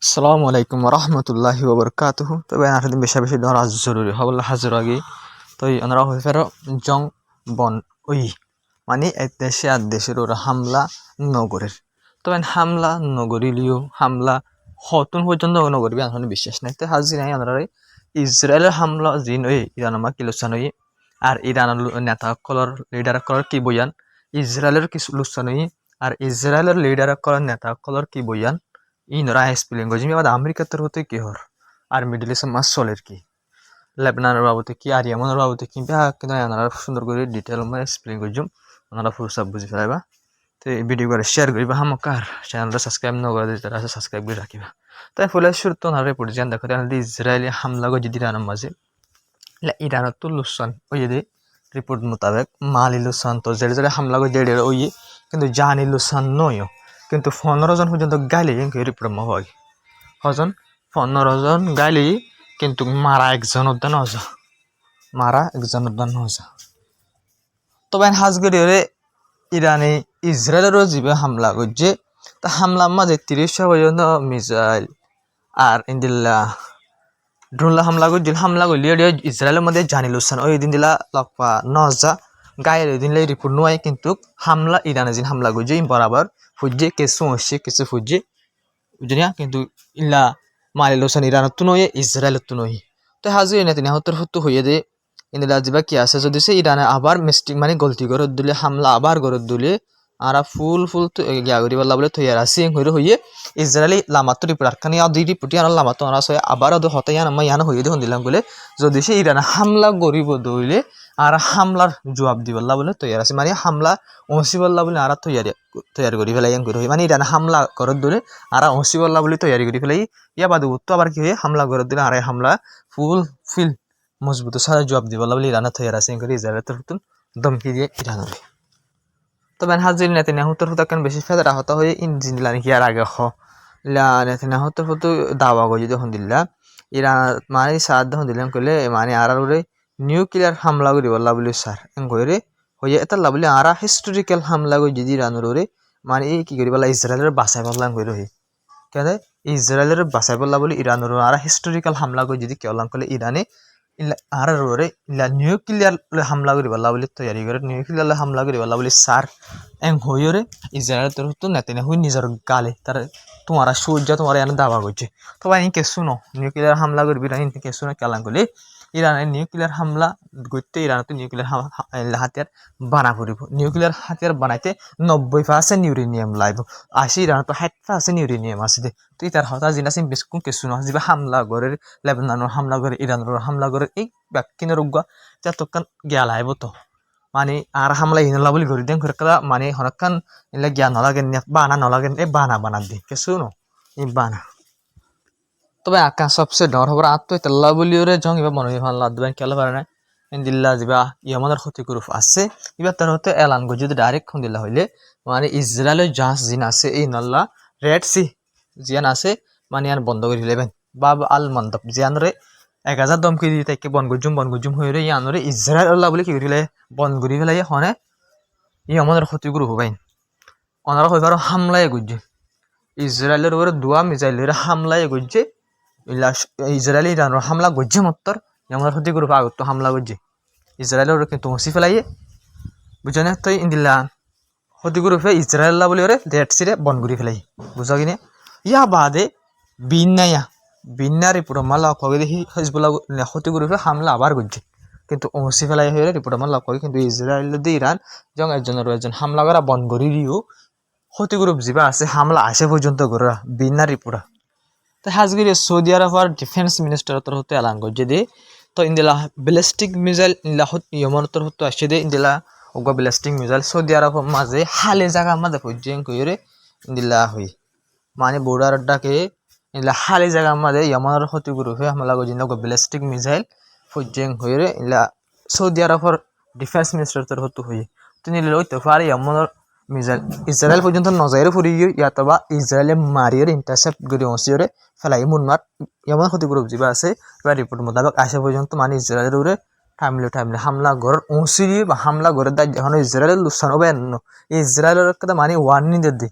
আসসালামু আলাইকুম রহমতুল্লাহি ওবরকাতুহু। তবে আনার বেশি বেশি ধরা জরুরি হবল হাজির আগে তো ওনারা হয়ে ফের জং বন ওই মানে এক দেশে আর দেশের ওরা হামলা নগরের তবে হামলা নগরিলিও হামলা হতুন পর্যন্ত নগরবি আনহনে বিশ্বাস নাই তো হাজির নাই ওনারা ইসরায়েলের হামলা জিন ওই ইরান মা কিলোসান ওই আর ইরানের নেতা কলর লিডার কলর কি বইয়ান ইসরায়েলের কিছু লুসান ওই আর ইসরায়েলের লিডার কলর নেতা কলর কি বইয়ান ইনরা স্পেলিং গজিমি আবার আমেরিকার হতে কি হর আর মিডল ইস্ট মাস চলের কি লেবনানের বাবুতে কি আর ইয়ামনের বাবুতে কি বা কিন্তু ওনারা সুন্দর করে ডিটেল মানে স্পেলিং গজুম ওনারা ফুল সব বুঝি ফেলাইবা তো এই ভিডিও করে শেয়ার করিবা হামকার চ্যানেলটা সাবস্ক্রাইব না করে দিতে আছে সাবস্ক্রাইব করে রাখিবা তাই ফুলের শুরু তো ওনারা পড়ে যান দেখো ইসরায়েলি হামলা গজি ইরানের মাঝে ইরানের তো লুসান ওই যে রিপোর্ট মোতাবেক মালি লুসান তো জেড়ে হামলা গজি ওই কিন্তু জানি লুসান নয়ও কিন্তু 15 জন পর্যন্ত গাইলে রিপোর্ট হয় হজন 15 জন গাইলে কিন্তু মারা একজন উদ্যান হজা মারা একজন উদ্যান হজা তবে হাজগরি ইরানি ইসরায়েলেরও জীবে হামলা করছে তা হামলার মাঝে 30 পর্যন্ত মিসাইল আর ইন্দিল্লা ড্রোনলা হামলা করছিল হামলা করলি ইসরায়েলের মধ্যে জানিলুসান ওই দিন দিলা লকপা নজা গায়ের ওই দিন রিপোর্ট নয় কিন্তু হামলা ইরানে দিন হামলা করছে বরাবর ফুজে কিছু হচ্ছে কিছু ফুজে বুঝলিয়া কিন্তু ইল্লা মালিলুসান ইরানত তো নয় ইসরায়েলত তো নয় তো হাজির এনে তিনি হতর হতো হইয়ে দে ইন্দিলা যিবা কি আছে যদি সে ইরানে আবার মিস্টেক মানে গলতি করে দিলে হামলা আবার করে দিলে আর ফুল গিয়া করি বললা বলে থইয়ার আসি হইয়ে ইসরায়েলি লামাতো রিপোর্ট আর কানি আদি রিপোর্টি আর লামাতো আর সয় আবার আদো হতে ইয়ান আমি ইয়ান হইয়ে দেখুন দিলাম বলে যদি সে ইরানে হামলা গরিব দইলে আর হামলার জবাব দি বললা বলে তৈয়ার আছে মানে হামলা ওসি বললা বলে আর তৈয়ার করি ফেলাই ইয়ান করি মানে ইরানে হামলা করে দিলে আর ওসি বললা বলে তৈয়ারি করি ফেলাই ইয়া বাদে উত্তর আবার কি হয়ে হামলা করে দিলে আর হামলা ফুল ফিল মজবুত সারা জবাব দি বললা বলে ইরানে তৈয়ার আছে করি ইসরায়েলের ধমকি দিয়ে ইরানের তবে হাজির নেতানিয়াহুর হুতাকেন বেশি ফেদরা হতা হয়ে ইঞ্জিন লানি কি আর আগে নেতানিয়াহুর হতো দাওয়া গজি দেখুন দিল্লা ইরান মানে সার দেখুন দিলাম কইলে মানে আর নিউক্লিয়ার হামলা করি বললা বলি স্যার এন কইরে হয়ে এটা লাবলি আর হিস্টোরিক্যাল হামলা করি যদি ইরানের মানে এই কি করি বলা ইসরায়েলের বাসায় বললাম কই রহি কেন ইসরায়েলের বাসায় বললা বলি ইরানের আর হিস্টোরিক্যাল হামলা করি যদি কেলাম কইলে ইরানে আর নিউক্লিয়ার হামলা করি বলা বলি তৈরি করে নিউক্লিয়ার হামলা করি বলা বলি সার এং হইরে ইসরায়েল তোর তো নেতেনে হই নিজের গালে তার তোমার সূর্য তোমার এনে দাবা করছে তো ভাই কেসু ন নিউক্লিয়ার হামলা করবি না কেসু না কেলাম করলে ইরানের নিউক্লিয়ার হামলা করতে ইরানত নিউক্লিয়ার হাতিয়ার বানা পড়ব নিউক্লিয়ার হাতিয়ার বানাইতে 90% ইউরেনিয়াম লাগবে আসি ইরানত 60% ইউরেনিয়াম আছে দে তুই তার হতা জিনাসিম বিস্কুন কেসু ন যিবা হামলা করে লেবাননের হামলা করে ইরানের হামলা করে এই ব্যক্তিনের রোগ ততক্ষণ গিয়া লাইব তো মানে আর হামলা ইনলা বলি ঘুরি দেন ঘুরে মানে হনকান ইলা গিয়া নলাগেন বানা নলাগেন এই বানা দি কেসু ন এই বানা তবে আকা সবচেয়ে ডর হবার আত্ম তেল্লা বলি ওরে জং এবার মনে হয় লাদবেন কেলা পারে না দিল্লা যা ইয়ামানের ক্ষতিগ্রস্ত আছে এবার তার হতে এলান গো যদি ডাইরেক্ট খুন দিলা হইলে মানে ইসরায়েলের জাহাজ জিন আছে এই নল্লা রেড সি জিয়ান আছে মানে আর বন্ধ করে দিলেবেন বাব আল মন্দব জিয়ানরে 1000 দমকি দিয়ে তাকে বনগুজুম হয়ে রে ইয়ানরে ইসরায়েল আল্লাহ বলে কি করিলে বন করি ফেলাই হনে আমাদের ক্ষতিগ্রস্ত হবাই ওনারা হয়ে পারো হামলায় গুজছে ইসরায়েলের উপরে দুয়া মিসাইলের হামলায় গুজছে ইসরায়েলি ইরানের হামলা গজ্জে মত্তর আমাদের ক্ষতিগ্রস্ত আগত হামলা গজ্জে ইসরায়েলের কিন্তু হসি ফেলাইয়ে বুঝো না তো ইন্দিল্লা ক্ষতিগ্রস্ত ইসরায়েল বলে ওরে রেড সিরে বন করি ফেলাই বুঝা কিনে ইয়া বাদে বিন্না রিপোর্ট মাল্লা কবে দেখি হিজবুল্লাহ ক্ষতিগ্রস্ত হামলা আবার গজ্জে কিন্তু ওসি ফেলাই হয়ে রিপোর্ট মাল্লা কবে কিন্তু ইসরায়েল দিয়ে ইরান যখন একজন হামলা করা বন করি দিও ক্ষতিগ্রস্ত যা আছে হামলা আসে পর্যন্ত করা বিন্না রিপোর্ট তো হাজগিরি সৌদি আরবের ডিফেন্স মিনিস্টার তোর হতে এলান করছে দে তো ইন্দিলা ব্যালিস্টিক মিসাইল ইন্দিলা ইয়মন তোর হতে আসছে দে ইন্দিলা ওগা ব্যালিস্টিক মিসাইল সৌদি আরবের মাঝে হালে জায়গা মাঝে পর্যন্ত কইরে ইন্দিলা হই মানে বর্ডার ডাকে ইন্দিলা হালে জায়গা মাঝে ইয়মনের ক্ষতিগ্রস্ত হয়ে হামলা করছে ওগা ব্যালিস্টিক মিসাইল পর্যন্ত হইরে ইন্দিলা সৌদি আরবের ডিফেন্স মিনিস্টার তোর হতে হই তিনি লইতে পারে ইয়মনের মিসাইল ইসরায়েল পর্যন্ত নজরে ফুরি ইয়াত বা ইসরায়েলে মারিয়ে ইন্টারসেপ্ট করে অংশীয় ফেলাই মুনমার এমন ক্ষতিগ্রস্ত যা আছে এবার রিপোর্ট মোতাবেক আসে পর্যন্ত মানে ইসরায়েলের উপরে টাইমলি হামলা গড়ের অংশী বা হামলা গড়ের দায় এখন ইসরায়েলের লুসান হবে ইসরায়েলের কথা মানে ওয়ার্নিং দিয়ে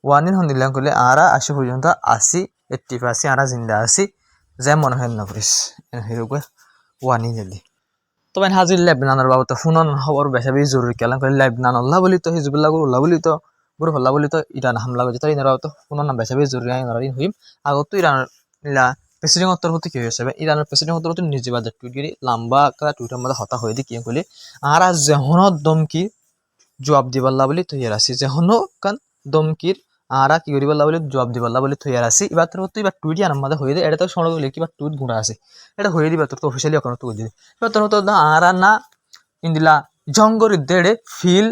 ওয়ার্নিং হন দিলাম কইলে আরা আসি পর্যন্ত আসি 80 আসি আরা জিন্দা আসি যেমন হয় না করিস হিরোকে ওয়ার্নিং দিলি তবে হাজির লেবনানের বাবদ ফুনন খবর বেশি বেশি জরুরি কেলাম করে লেবনান আল্লাহ বলি তো হিজবুল্লাহ উল্লাহ বলি তো গুরু হল্লা বলি তো ইরান হামলা করছে তো ইনার বাবদ ফুনন নাম বেশি বেশি জরুরি হইম আগত তো ইরান প্রেসিডেন্ট উত্তর প্রতি কি হয়েছে ইরানের প্রেসিডেন্ট উত্তর প্রতি নিজে বাজার টুইট গিরি লম্বা একটা টুইটার মধ্যে হতা হয়ে দি কি কইলে আর যেহনত দমকি জবাব দিবাল্লা বলি থইয়ার আসি যেহনো কান দমকির আরা কি করিবাল্লা বলি জবাব দিবাল্লা বলি থইয়ার আসি এবার তোর তো এবার টুইট আনার মধ্যে হয়ে দেয় এটা তো শোনা গেলে কিবা টুইট গুঁড়া আছে এটা হয়ে দিবা তোর তো অফিসিয়ালি এখন তো দিদি এবার তোর তো আরা না ইন্দিলা জঙ্গর দেড়ে ফিল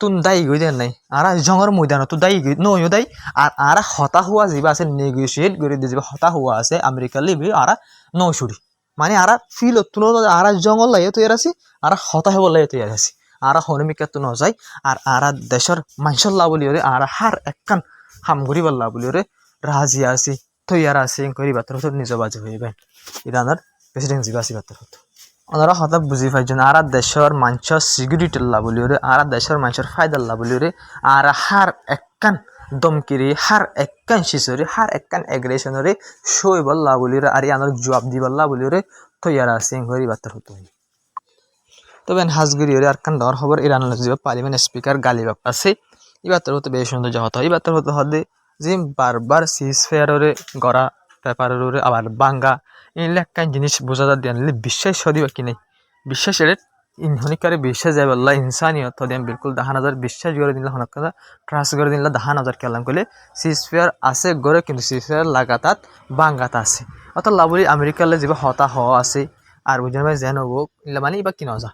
তুন দায়ী গই দেন নাই আরা জঙ্গর ময়দান তো দায়ী গই নয় দায়ী আর আরা হতা হওয়া যাবা আছে নেগোসিয়েট করে দিয়ে যাবে হতা হওয়া আছে আমেরিকা লিবি আরা নৌসুরি মানে আরা ফিল তুন আরা জঙ্গল লাইয়ে তৈরি আছি আরা হতা হব লাইয়ে তৈরি আছি আরা হনমিকা তো নজাই আর আরা দেশের মানসল্লা বলি ওরে আরা হার একখান হাম ঘুরিবাল্লা বলি ওরে রাজি আছি তৈয়ার আছে করি বাতর হতো নিজ বাজে হইবেন ইরানের প্রেসিডেন্ট জিবা আসি বাতর হতো ওনারা হঠাৎ বুঝি পাইছেন আর দেশের মানুষের সিকিউরিটি আল্লাহ বলি ওরে আর দেশের মানুষের ফায়দা আল্লাহ বলি ওরে আর হার একখান দমকিরি হার একখান শিশরি হার একখান এগ্রেশনরে সই বল্লা বলি ওরে আর আনার জবাব দিবাল্লা বলি ওরে তৈয়ার আছে করি বাতর হতো তবে হাজগুড়ি ওরে আর কান দর খবর ইরানের যে পার্লিমেন্ট স্পিকার গালিবাব আছে এবার তোর হতে বেশ সুন্দর হতো এবার তোর হতে হদে যে বারবার সিজ ফেয়ারে গড়া পেপারের আবার বাঙ্গা এইগুলো একখান জিনিস বোঝা দিয়ে আনলে বিশ্বাস দিবা কি নাই বিশ্বাস এর হনিকারে বিশ্বাস যায় বললা ইনসানিয়ত দিয়ে বিলকুল 10,000 বিশ্বাস করে দিলে হনক কথা ট্রাস্ট করে দিলে 10,000 কেলাম করলে সিজ ফেয়ার আছে গড়ে কিন্তু সিজ ফেয়ার লাগাতার বাঙ্গাত আছে অত লাভলি আমেরিকালে যে হতা হওয়া আছে আর বুঝে ভাই যেন মানে এবার কি নজা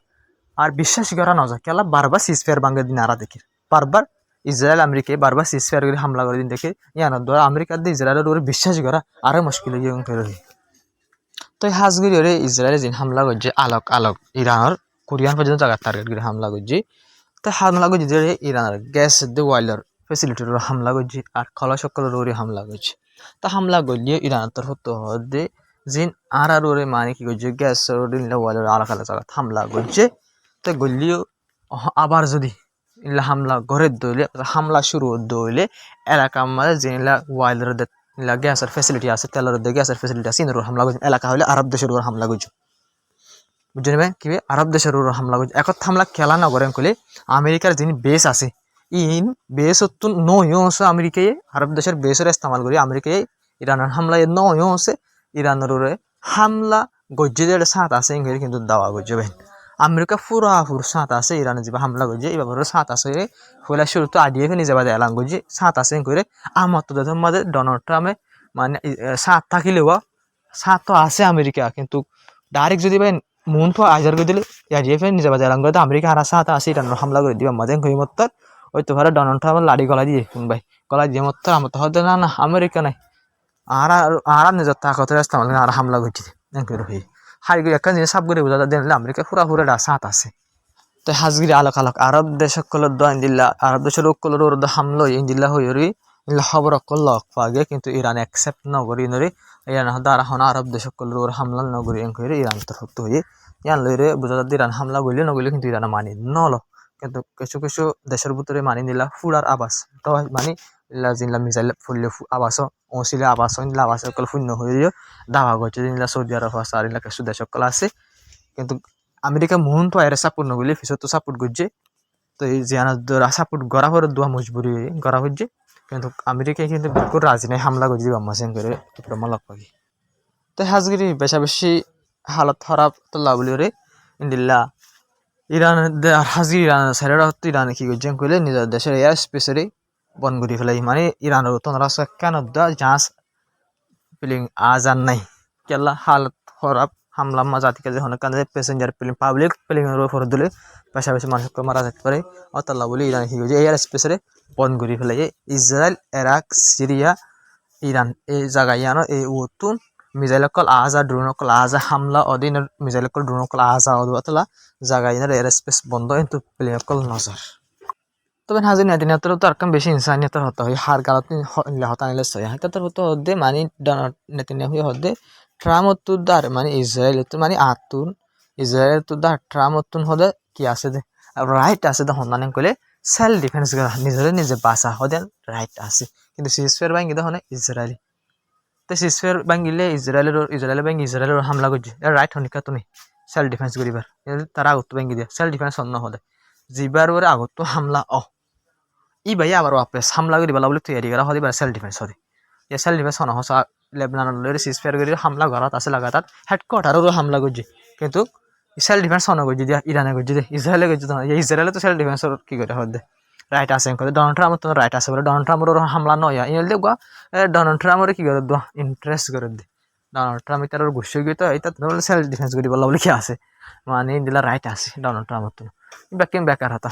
আর বিশ্বাস করা নজা কেলা বারবার সিজ ফেয়ার বাঙ্গা দিন আরা দেখি বারবার ইসরায়েল আমেরিকায় বারবার সিজ ফেয়ার করে হামলা করে দিন দেখে ইয়ানোর দ্বারা আমেরিকার দিয়ে ইসরায়েলের ওর বিশ্বাস করা আরো মুশকিল হয়ে গেল তো হাজগুড়ি ওরে ইসরায়েলে যে হামলা করছে আলোক আলোক ইরানের কোরিয়ান পর্যন্ত জায়গার টার্গেট করে হামলা করছে তো হামলা করছে যে ইরানের গ্যাস দিয়ে ওয়াইলার ফেসিলিটির হামলা করছে আর খলা সকলের ওরে হামলা করছে তা হামলা করলে ইরানের তরফ তো হদে জিন আর ওরে মানে কি করছে গ্যাস ওয়াইলার আলাদা আলাদা জায়গা হামলা করছে তো গলিও আবার যদি ইলা হামলা ঘরের দইলে হামলা শুরু দইলে এলাকার মাঝে যে ওয়াইলার গ্যাসের ফেসিলিটি আছে তেলের গ্যাসের ফেসিলিটি আছে ইনর হামলা করছে এলাকা হলে আরব দেশের উপর হামলা করছে বুঝে নেবেন কি আরব দেশের উপর হামলা করছে এক হামলা খেলা না করেন কলে আমেরিকার যিনি বেস আছে ইন বেস তো নয় আছে আমেরিকায় আরব দেশের বেসের ইস্তেমাল করি আমেরিকায় ইরানের হামলা নয় আছে ইরানের উপরে হামলা গজ্জে যে সাত আছে ইংরেজি কিন্তু দাওয়া গজ্জে বেন আমেরিকা পুরাপুর সাত আছে ইরানে যে হামলা করছে এবার সাত আছে হইলা শুরু তো আডিয়ে ফেলে যাবা এলান করছে সাত আছে করে আমার তো দেশের মাঝে ডোনাল্ড ট্রাম্পে মানে সাত থাকিলেও সাত তো আছে আমেরিকা কিন্তু ডাইরেক্ট যদি ভাই মন তো আজার করে দিলে আডিয়ে ফেলে নিজে বাজে এলান করে আমেরিকা আর সাত আছে ইরানের হামলা করে দিবা মাঝে কই মত্তর ওই তো ভারে ডোনাল্ড ট্রাম্পের লাড়ি গলা দিয়ে কোন ভাই গলা দিয়ে মত্তর আমার তো হতে না আমেরিকা নাই আর আর নিজের তাকতের রাস্তা আর হামলা করছে হয়ে হারিগুড়ি একটা জিনিস সাপ করে বোঝা দিলে আমেরিকা পুরা পুরা সাত আছে তো হাজগিরি আলোক আলোক আরব দেশ সকলের দোয়া ইন্দিল্লা আরব দেশের সকলের ওর হামলো ইন্দিল্লা হইরি খবর অকল পাগে কিন্তু ইরান অ্যাকসেপ্ট নগরী নরে ইরান দ্বারা হন আরব দেশ সকলের ওর হামলা নগরী এনকরে ইরান তরফ হয়ে ইয়ান লইরে বোঝা ইরান হামলা গইলে নগইলে কিন্তু ইরান মানি নল কিন্তু কিছু কিছু দেশের ভিতরে মানি নিলা ফুরার আবাস তো মানে জিনলা মিসাইল ফুললে আবাস ওসিলে আবাস নিলা আবাস সকল শূন্য হয়ে দাওয়া করছে জিনলা সৌদি আরব আছে আর কিছু দেশ সকল আছে কিন্তু আমেরিকা মোহন তো আয়ের সাপোর্ট নগলে ফিসত তো সাপোর্ট করছে তো এই যে সাপোর্ট করা পরে দোয়া মজবুরি করা হচ্ছে কিন্তু আমেরিকায় কিন্তু বিলকুল রাজি নাই হামলা করছে বাম্মাসেন করে প্রমাণ লাগ পাখি তো হাজগিরি বেশা বেশি হালত খারাপ তো লাভলি রে ইন্দিল্লা ইরান হাজগিরি ইরান সাইডরা হতো ইরান কি করছে কইলে নিজের দেশের এয়ার স্পেসে বন করে ফেলাই মানে ইরানের তোমরা কেন জাহাজ ফিলিং আজান নাই কেলা হালত খারাপ হামলা জাতিকে যে অনেক কাজে প্যাসেঞ্জার প্লেন পাবলিক প্লেনের উপর দিলে পাশাপাশি মানুষকে মারা যেতে পারে অতাল্লা বলে ইরান কি হয়েছে এয়ার স্পেসে বন্ধ করে ফেলে ইসরায়েল ইরাক সিরিয়া ইরান এই জায়গায় ইয়ানো এই উতুন মিজাইল কল আজা ড্রোন কল আজা হামলা অদিন মিজাইল কল ড্রোন কল আজা অতলা জায়গায় ইয়ানোর এয়ার স্পেস বন্ধ কিন্তু প্লেন কল নজর তবে হাজির নেতিনিয়তের তো আর কম বেশি ইনসানিয়তের হতে হয় হার গালত হতা নিলে সহি হাতার হতে হদে মানে নেতিনিয়া হয়ে হদে ট্রামতুদ্দার মানে ইসরায়েল মানে আতুন ইসরায়েল তুদ্দার ট্রামতুন হদে কি আছে দে রাইট আছে দে হন্দানে কইলে সেলফ ডিফেন্স করা নিজের নিজে বাঁচা হদের রাইট আছে কিন্তু সিজফায়ার ভাঙ্গি দেখো ইসরায়েলি তো সিজফায়ার ভাঙ্গিলে ইসরায়েলের ভাঙ্গি ইসরায়েলের হামলা করছে এর রাইট হনিকা তো নেই সেলফ ডিফেন্স করিবার তারা আগত ভাঙ্গি দিয়ে সেলফ ডিফেন্স অন্য হদে যিবার ওরে আগত হামলা ই ভাই আবার ওয়াপেস হামলা করিবা বলে তৈরি করা হতে পারে সেলফ ডিফেন্স হতে এ সেলফ ডিফেন্স হন হসা লেবনানের সিজফায়ার করে হামলা করাত আছে লাগাতার হেডকোয়ার্টারও হামলা করছে কিন্তু সেলফ ডিফেন্স হন করছে দিয়া ইরানে করছে দে ইসরায়েলে করছে তো ইসরায়েলে তো সেলফ ডিফেন্স কি করে হদে রাইট আছে ডোনাল্ড ট্রাম্প তো রাইট আছে বলে ডোনাল্ড ট্রাম্পের হামলা নয় ইয়ে দেখবা ডোনাল্ড ট্রাম্পের কি করে দোয়া ইন্টারেস্ট করে দে ডোনাল্ড ট্রাম্প তার গুছিয়ে গিয়ে তো এটা সেলফ ডিফেন্স করি বলা বলে কি আছে মানে দিলা রাইট আছে ডোনাল্ড ট্রাম্পের তো বেকার হতা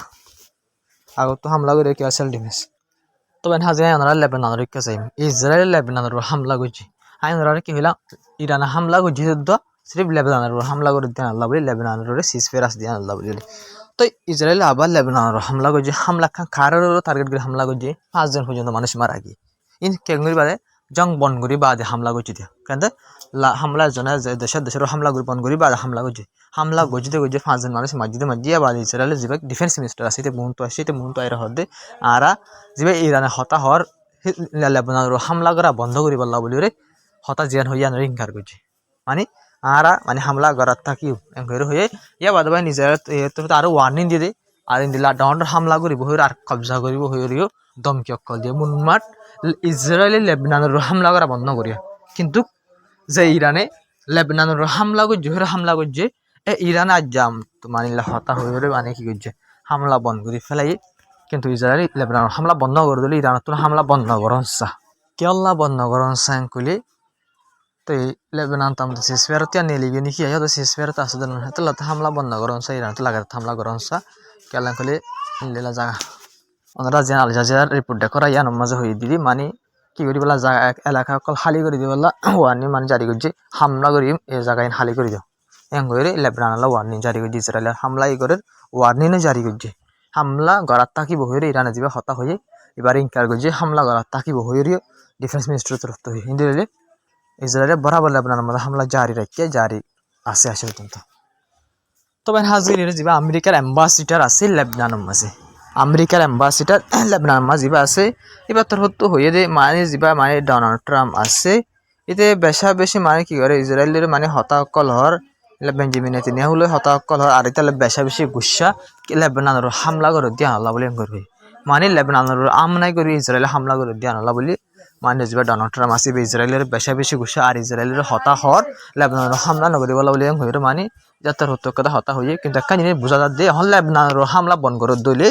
আগত তো হামলা করে কি সেলফ ডিফেন্স তবে হাজির আমরা লেবাননের কাছে ইসরায়েল লেবাননের হামলা করছি আমরা কি হইলাম ইরানে হামলা করছি তো সির্ফ লেবাননের হামলা করে দিয়ে আল্লাহ বলি লেবাননের সিজফায়ার আছে দিয়ে আল্লাহ বলি তো ইসরায়েল আবার লেবাননের হামলা করছে হামলা কারোর টার্গেট করে হামলা করছে 5 জন পর্যন্ত মানুষ মারা গিয়ে কেঙ্গুরি বাদে জং বন করি বাদে হামলা করছি দিয়া কেন হামলা জনে দেশের হামলা করি বন করি বাদে হামলা করছে হামলা গজিতে 5 জন মানুষ মাজিয়ে বাদে ইসরায়েলের যে ডিফেন্স মিনিস্টার আছে এটা মুহূর্ত আসে এটা মুহূর্ত আইরা হদে আর যে ইরানে হতা হওয়ার লেবাননের হামলা করা বন্ধ করি বললা বলি রে হতা জিয়ান হইয়া ইনকার করছে মানে হামলা করার থাকি এঙ্করে হয়ে ইয়া বাদ ভাই নিজের আরো ওয়ার্নিং দিয়ে দেয় আর দিলা ডনের হামলা করিব হইর আর কবজা করিব হইরিও দমকি অক্কল দিয়ে মুনমাট ইসরায়েলে লেবাননের হামলা করা বন্ধ করিয়া কিন্তু যে ইরানে লেবাননের হামলা করছে ইরান আজ জাম মানে হতা হইরে মানে কি করছে হামলা বন্ধ করে ফেলাই কিন্তু ইসরায়েল লেবাননের হামলা বন্ধ করে দিলে ইরানের তো হামলা বন্ধ করন চা কেল্লা বন্ধ করন চাং কইলে তো লেবানন তাম তো সিজফায়ার তিয়া নেলি গনি কি আয়া তো সিজফায়ার তা আসদন তো লতা হামলা বন্ধ করন চা ইরান তো লাগাত হামলা করন চা কেলা কইলে লেলা জায়গা ওনারা যে আল জাজিরার রিপোর্ট দেখরা ইয়া নমাজে হই দিদি মানে কি করি বলা জায়গা এলাকা কল খালি করে দিবলা ওয়ার্নিং মানে জারি করছে হামলা করি এই জায়গায় খালি করে দাও এঙ্গরে লেবানন ওয়ার্নিং জারি করছে ইসরায়েলের হামলা ই করে ওয়ার্নিং জারি করছে হামলা গড়াত থাকিব হইরে ইরানে যাবে হতা হয়ে এবার ইনকার করছে হামলা গড়াত থাকিব হইরে ডিফেন্স মিনিস্টার তরফ থেকে হিন্দি ইসরায়েলের বরাবর লেবাননের মধ্যে হামলা জারি আছে পর্যন্ত তবে হাজির যা আমেরিকার অ্যাম্বাসিডার আছে লেবাননের মাঝে আমেরিকার অ্যাম্বাসিডার লেবাননের মাঝে আছে এবার তরফ হয়ে দে মানে মানে ডোনাল্ড ট্রাম্প আছে এতে বেশি মানে কি করে ইসরায়েলের মানে হতাকল হর বেঞ্জামিন নেতানিয়াহু হতাকল হর আর এটা বেশি গুসা লেবাননের হামলা করে দিয়া আল্লাহ বলে করবে মানে লেবাননের আমনাই করে ইসরায়েলে হামলা করে দিয়া আল্লাহ বলি মানে যে ডোনাল্ড ট্রাম্প আছে ইসরায়েলের বেশি গুসা আর ইসরায়েলের হতা হর লেবাননের হামলা নগরী বলা বলে হয়ে মানে যাত্রার হত্যা হতা হয়ে কিন্তু একটা জিনিস বোঝা যাক দিয়ে এখন লেবাননের হামলা বন করে দইলে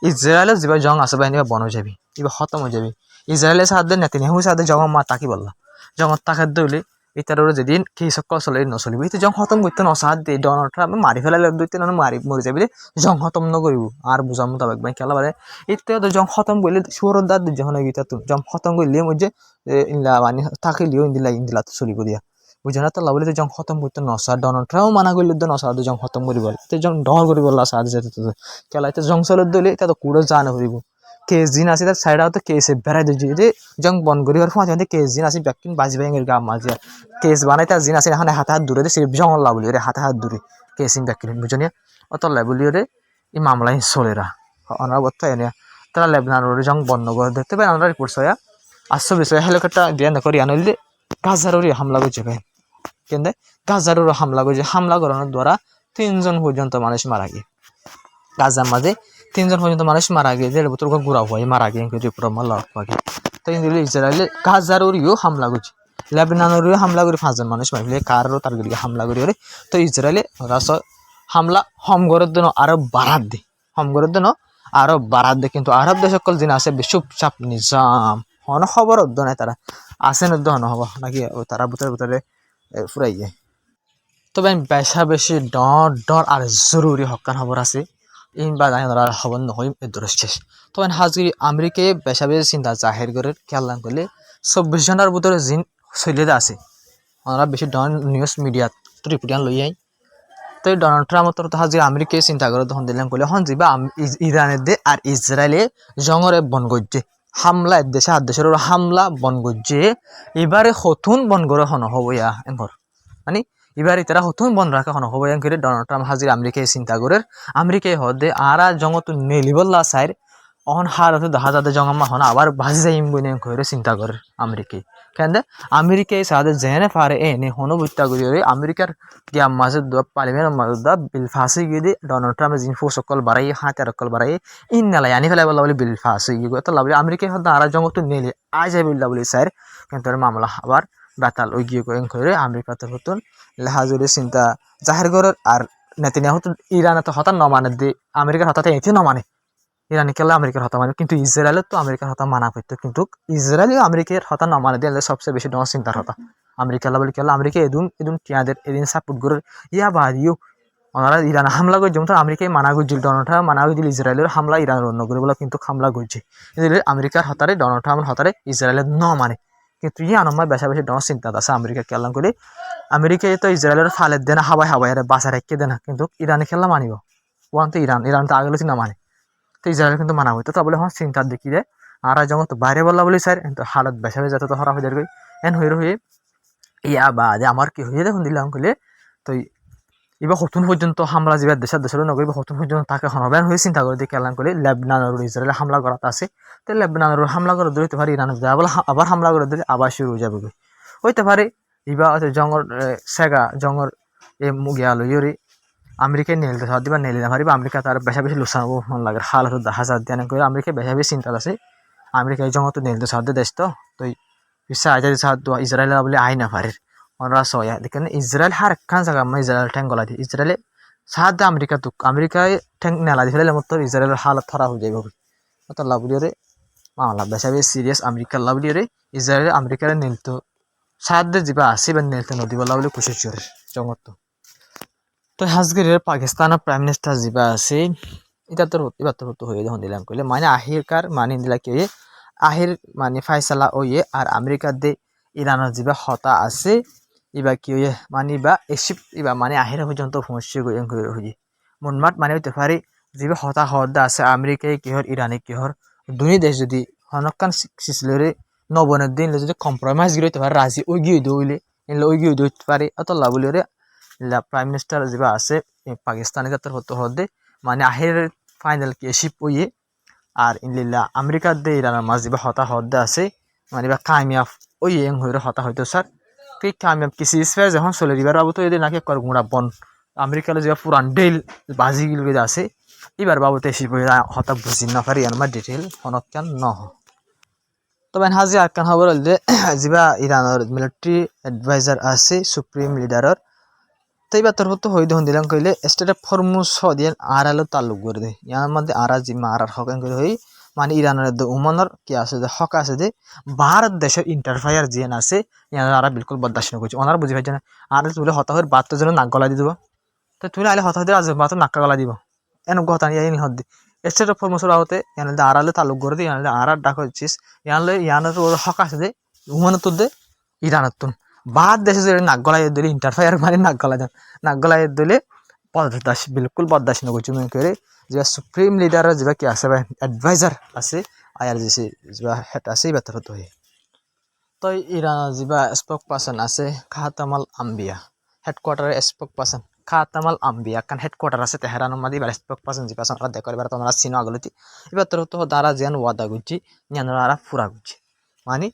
ইসরায়েলের যে জং আছে বাহিনী বন হয়ে যাবি এবার খতম হয়ে যাবি ইসরায়েলের সাহায্যে নেতানিয়াহু সাহায্যে জং মা তাকি বললা জং তাকাত দইলে এটার যেদিন কি সকল চলে নচলিব এটা জং খতম করতে নসাহাত দিয়ে ডোনাল্ড ট্রাম্প মারি ফেলালে দুইতে মরি যাবি জং খতম নকরিব আর বুঝার মোতাবেক ভাই খেলা বাদে ইত্যাদি জং খতম করলে সুরের দাঁত যখন গীতা জং খতম করলে মধ্যে ইলা মানে থাকিলেও ইন্দিলা চলিব দিয়া বুঝে না তো লাভলি তো জং খতম করতে নসা ডোনাল্ড ট্রাম্প মানা করলে তো নসা জং খতম করিব জং ডর করিব সাহায্য যেতে খেলা এটা জং চলত দিলে এটা তো কুড়ো যা নকরিব কেস দিন আছে তার সাইড আউট কেসে বেড়াই দিয়েছে জং বন করি আর ফাঁচে কেস দিন আছে ব্যাকিং বাজি ব্যাঙের গা মাঝে কেস বানাই তার জিন আছে এখানে হাতে হাত দূরে সে জঙ্গল লাভ বলি রে হাতে হাত দূরে কেসিং ব্যাকিং বুঝনি অত লাই বলি রে এই মামলাই চলেরা অনার বর্তা এনে তারা লেবাননের জং বন্ধ করে দেখতে পাই আমরা রিপোর্ট ছয়া 800 হেলিকপ্টার দিয়ে করি আনলে গাজারুরি হামলা করছে ভাই কিন্তু গাজারুর হামলা করছে হামলা করানোর দ্বারা 3 জন পর্যন্ত মানুষ মারা গিয়ে গাজার মাঝে 3 জন পর্যন্ত মানুষ মারা গিয়ে দেড় বছর ঘুরা হয়ে মারা গিয়ে রিপোর্ট মাল্লা তো ইসরায়েলে গাজারুরিও হামলা করছে লেবাননেরও হামলা করে 5 জন মানুষ মারলে কারও তার দিকে হামলা করে তো ইসরায়েলে হামলা হমগরের জন্য আরো বাড়াত দে হমগরের জন্য আরো বাড়াত দে কিন্তু আরব দেশ সকল দিন আছে চুপচাপ নিজাম হন খবর অদ্য নাই তারা আসেন অদ্য হন হব নাকি তারা ভিতরে ফুরাই যায় তবে বেশি ডর আর জরুরি হকান খবর আছে ইনবা জানার খবর নহয় এদর শেষ তবে হাজির আমেরিকায় বেশি চিন্তা জাহির করে খেয়াল করলে 24 জনের ভিতরে জিন চলিয়ে আছে ওনারা বেশি ডন নিউজ মিডিয়াত রিপোর্টিয়ান লই আই তো ডোনাল্ড ট্রাম্প তো হাজির আমেরিকায় চিন্তা করে তখন দিলাম কইলে হন যাবা ইরানের দে আর ইসরায়েলে জঙ্গরে বন করছে হামলা দেশে হাত দেশের হামলা বন করছে এবারে হতুন বন করে হন হবো ইয়া এঙ্কর মানে এবারে তারা হতুন বন রাখা হন হবো এঙ্করে ডোনাল্ড ট্রাম্প হাজির আমেরিকায় চিন্তা করে আমেরিকায় হদে আরা জঙ্গত নেলিবল্লা সাইর অহন হারতে দেখা যাতে জঙ্গমা হন আবার ভাজি যাইম বইনে কইরে চিন্তা করে আমেরিকায় কেন আমেরিকায় সাদে জেনে পারে এনে হনো বুঝতা করি আমেরিকার গিয়া মাঝে পার্লিমেন্টের মাঝে বিল ফাঁসি গিয়ে দি ডোনাল্ড ট্রাম্পের জিন সকল বাড়াই হাতে রকল বাড়াই ইন নালাই আনি ফেলাই বলা বলে বিল ফাঁসি গিয়ে তো লাভলি আমেরিকায় হতো আর জঙ্গ তো নেলে আই যাই বললা বলি স্যার কিন্তু মামলা আবার বাতাল ওই গিয়ে করে আমেরিকাতে হতো লেহাজুরি চিন্তা জাহের ঘরের আর নেতিনিয়াহু হতো ইরানে তো হঠাৎ নমানে দি আমেরিকার হঠাৎ এটি নমানে ইরানি কেলা আমেরিকার হতা মানে কিন্তু ইসরায়েলের তো আমেরিকার হতা মানা করতো কিন্তু ইসরায়েল আমেরিকার হতা না মানে দিয়ে সবচেয়ে বেশি ডর চিন্তার হতা আমেরিকা বলে কেলা আমেরিকা এদিন এদিন টিয়াদের এদিন সাপোর্ট করে ইয়া বাড়িও ওনারা ইরান হামলা করে যেমন আমেরিকায় মানা করছিল ডোনাল্ড ট্রাম্প মানা করে দিল ইসরায়েলের হামলা ইরান অন্য করে বলে কিন্তু হামলা করছে আমেরিকার হতারে ডোনাল্ড ট্রাম্পের হতারে ইসরায়েলের ন মানে কিন্তু ইয়ে আনমায় বেশা বেশি ডর চিন্তা আছে আমেরিকা কেলাম করে আমেরিকায় তো ইসরায়েলের ফালের দেনা হাবাই হাবাই বাসা রেখে দেনা কিন্তু ইরানে খেলা মানিব ওয়ান তো ইরান তো আগলে না মানে তো ইসরায়েল কিন্তু মানা হইতো তো বলে হ্যাঁ চিন্তার দেখি রে আর যখন তো বাইরে বললা বলি স্যার তো হালত বেসা হয়ে যেত তো হরা হয়ে যাবে এন হয়ে ইয়া বা যে আমার কি হয়ে দেখুন দিলাম কইলে তো এবার হতুন পর্যন্ত হামলা যে দেশের নগরী হতুন পর্যন্ত তাকে হনবেন হয়ে চিন্তা করে দিয়ে কেলাম করে লেবনানের ইসরায়েলে হামলা করাতে আছে তো লেবনানের হামলা করে দিতে পারে ইরান বলে আবার হামলা করে দিলে আবার শুরু হয়ে যাবে হইতে পারে এবার জঙ্গর সেগা জঙ্গর এ মুগিয়া লইরি আমেরিকায় নেলতে সাহায্য দিবা নেলি না পারিবা আমেরিকা তার বেশা বেশি লোকসান মন লাগে হাল হতো দেখা সাহায্য দিয়ে করে আমেরিকা বেশা বেশি চিন্তা আছে আমেরিকায় জঙ্গত নেলতে সাহায্য দেশ তো পিসা আইতে সাহায্য ইসরায়েল বলে আই না পারে ওরা সয়া দেখেন ইসরায়েল হার একখান জায়গা আমরা ইসরায়েল ঠ্যাং গলা দিই ইসরায়েলে সাহায্য আমেরিকা তো আমেরিকায় ঠ্যাং নেলা দিয়ে ফেলে মতো ইসরায়েলের হালত থরা হয়ে যাবে অত লাভলিয়রে মামলা বেশা বেশি সিরিয়াস আমেরিকার লাভলিয়রে ইসরায়েল আমেরিকার নেলতো সাহায্য যা আছে বা নেলতে নদী বলা বলে খুশি চোরে জঙ্গত তো হাজগিরের পাকিস্তানের প্রাইম মিনিস্টার যা আছে এটা তোর হয়ে যখন দিলাম কইলে মানে আহিরকার মানে দিলা কি আহির মানে ফাইসালা ওয়ে আর আমেরিকার দে ইরানের যা হতা আছে ইবা কি হয়ে মানে বা এসিপ ইবা মানে আহির পর্যন্ত সমস্যা হয়ে মনমাট মানে হইতে পারে যা হতা হদা আছে আমেরিকায় কিহর ইরানে কিহর দুই দেশ যদি হনকান সিসলরে নবনের দিন যদি কম্প্রমাইজ গিয়ে হইতে পারে রাজি ওই গিয়ে দইলে এলে ওই গিয়ে দইতে পারে অত লাভলিরে প্রাইম মিনিস্টার যা আছে পাকিস্তানি জাতের হতে হদে মানে আহির ফাইনাল কি এসিপ ওয়ে আর ইনলিল্লা আমেরিকার দে ইরানের মাঝ যা হতা হদে আছে মানে বা কামিয়াব ওই হয়ে হতা হয়তো স্যার ঠিক কামিয়াব কিছু স্পেয়ার যখন চলে দিবার বাবু তো এদের নাকি কর গুঁড়া বন আমেরিকার যে পুরান ডেল বাজি গিলগে আছে এবার বাবু তো এসিপ হতা বুঝি না পারি আমার ডিটেল হনকান ন তবে হাজি আরকান খবর হল যে যা ইরানের মিলিটারি এডভাইজার আছে সুপ্রিম লিডারের তো এবার তোর হতো হই দেখুন দিলাম কইলে স্টেট অফ হরমুজ দিয়ে আড়ালো তালুক করে দে ইয়ার মধ্যে আড়া জিম্মা আড়ার হক করে হই মানে ইরানের উমানের কি আছে যে হক আছে যে ভারত দেশের ইন্টারফায়ার জিয়ান আছে ইয়ারা বিলকুল বরদাস্ত করছে ওনারা বুঝি পাইছে না আর তুলে হতাহর বাদ তো যেন নাক গলা দিয়ে দিব তো তুলে আলে হতাহ দিয়ে আজ বাত নাক্কা গলা দিব এন কথা ইয়ানি হদ স্টেট অফ হরমুজের আওতে ইয়ানলে আড়ালে তালুক করে দে ইয়ানলে আড়ার ডাক হচ্ছিস ইয়ানলে ইয়ানের হক আছে যে উমানের তোর দে ইরানের তুন বাদ দেশে যদি নাক গলায় দিলে ইন্টারফায়ার মানে নাক গলায় দিলে বরদাস্ত বিলকুল বরদাস্ত করছে মনে করে যে সুপ্রিম লিডারের যা কি আছে বা এডভাইজার আছে আইআরজিসি যা হেড আছে এই ব্যাপার হতো তো ইরানের যা স্পোক পার্সন আছে খাতামাল আম্বিয়া হেডকোয়ার্টারের স্পোক পার্সন খাতামাল আম্বিয়া কারণ হেডকোয়ার্টার আছে তেহরানের মধ্যে এবার স্পোক পার্সন যে পার্সন ওরা দেখো এবার তোমরা চিনো আগলতি এবার হতো দ্বারা যেন ওয়াদা করছি ইয়ানরা ফুরা করছি মানে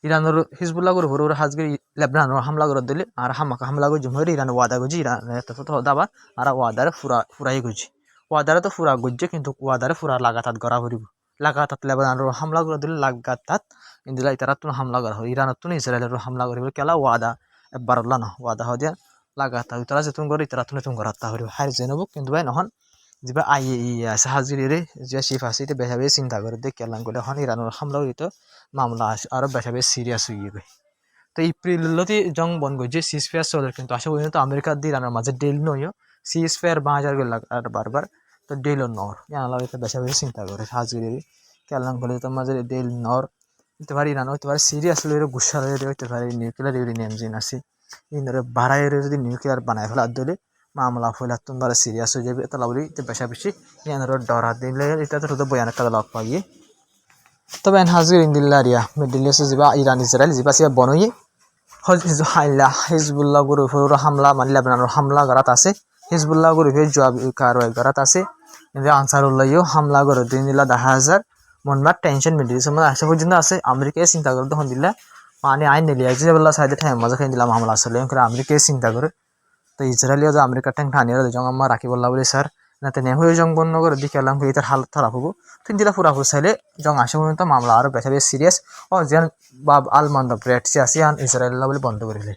ইরানের হিজবুল্লাহ করে হরুর হাজগির লেবনানের হামলা করে দিলে আর হামাকা হামলা করে জমহরি ইরান ওয়াদা করছি ইরান দাবা আর ওয়াদারে ফুরাই করছি ওয়াদারে তো ফুরা করছে কিন্তু ওয়াদারে ফুরা লাগাতার গড়া ভরিব লাগাতার লেবনানের হামলা করে দিলে লাগাতার ইন্দিলা ইতারা তুন হামলা করা হয় ইরানের তুন ইসরায়েলের হামলা করিব কেলা ওয়াদা একবার না ওয়াদা হয় দিয়া লাগাতার ইতারা যেতুন করে ইতারা তুন তুন করাতে হরিব হার জেনব কিন্তু ভাই নহন যা আছে হাজিরে যে শিফ আছে এটা বেশা বেশি চিন্তা করে দিয়ে কেলাম করে এখন ইরানের হামলা হইতো মামলা আরো বেশা বেশি সিরিয়াস হয়ে যাবে তো এপ্রিলতে জং বন করছে সিজ ফেয়ার চলে কিন্তু আসা পর্যন্ত আমেরিকার দিয়ে ইরানের মাঝে ডেল নইও সিজ ফেয়ার 5000 করে আর বারবার তো ডেলও নর ইয়ানলা হইতে বেশা বেশি চিন্তা করে হাজিরে কেলাম করে তো মাঝে ডেল নর হইতে পারে ইরান হইতে পারে সিরিয়াস লইরে গুসা লইরে হইতে পারে নিউক্লিয়ার ইউরেনিয়াম জিন আছে ইনরে বাড়াই যদি নিউক্লিয়ার বানায় ফেলা দিলে মামলা ফেলা তোমার সিরিয়াস হয়ে যাবে তাহলে বলি বেশা বেশি ইয়ানোর ডরা দিলে এটা তো বয়ান কাদা লগ পাইয়ে তবে হাজির ইন্দিল্লা রিয়া মিডল ইস্টে যা ইরান ইসরায়েল যা সে বনইয়ে হিজবুল্লাহ গ্রুপের হামলা মানে লেবাননের হামলা করাত আছে হিজবুল্লাহ গ্রুপের জবাব কারওয়াই করাত আছে কিন্তু আনসারুল্লাহও হামলা করে দিন দিলা 10,000 মনবার টেনশন মিডিল ইস্ট মানে আসে পর্যন্ত আছে আমেরিকায় চিন্তা করে তখন দিলা মানে আইন নিলি যে বললা সাইডে ঠাই মজা খাই দিলাম আমলা আসলে করে আমেরিকায় চিন্তা করে তো ইসরায়েলিও যে আমেরিকার ঠ্যাং ঠানিয়ে জং আমার রাখি বললা বলে স্যার নাতে নে হয়ে জং বন্ধ করে দিকে এলাম এটার হালত খারাপ হবো তিন দিলা পুরা চাইলে জং আসে পর্যন্ত মামলা আরো বেশি বেশি সিরিয়াস ও যেন বাব আলমান্দ প্রেট আছে ইসরায়েল বলে বন্ধ করিলে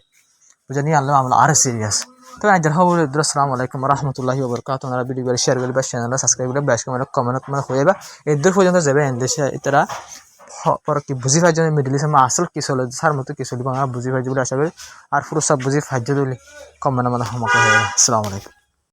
বুঝে নিয়ে আনলাম মামলা আরো সিরিয়াস তো আজ খবর আসসালামু আলাইকুম রহমতুল্লাহি ওবরকাতুহু আপনারা ভিডিও শেয়ার করে বা চ্যানেলটা সাবস্ক্রাইব করে বেশ কমেন্ট মানে হয়ে যাবে এদের পর্যন্ত যাবে দেশে এটারা পর কি বুঝি পাই যে মিডিল ইস্ট আসল কি চলে সার মতো কি চলিব আমরা বুঝি পাই বলে আশা করি আর পুরো সব বুঝি ফাইজ দিলে কমেন্ট মানে সমস্যা হয়ে যাবে আসসালামু আলাইকুম।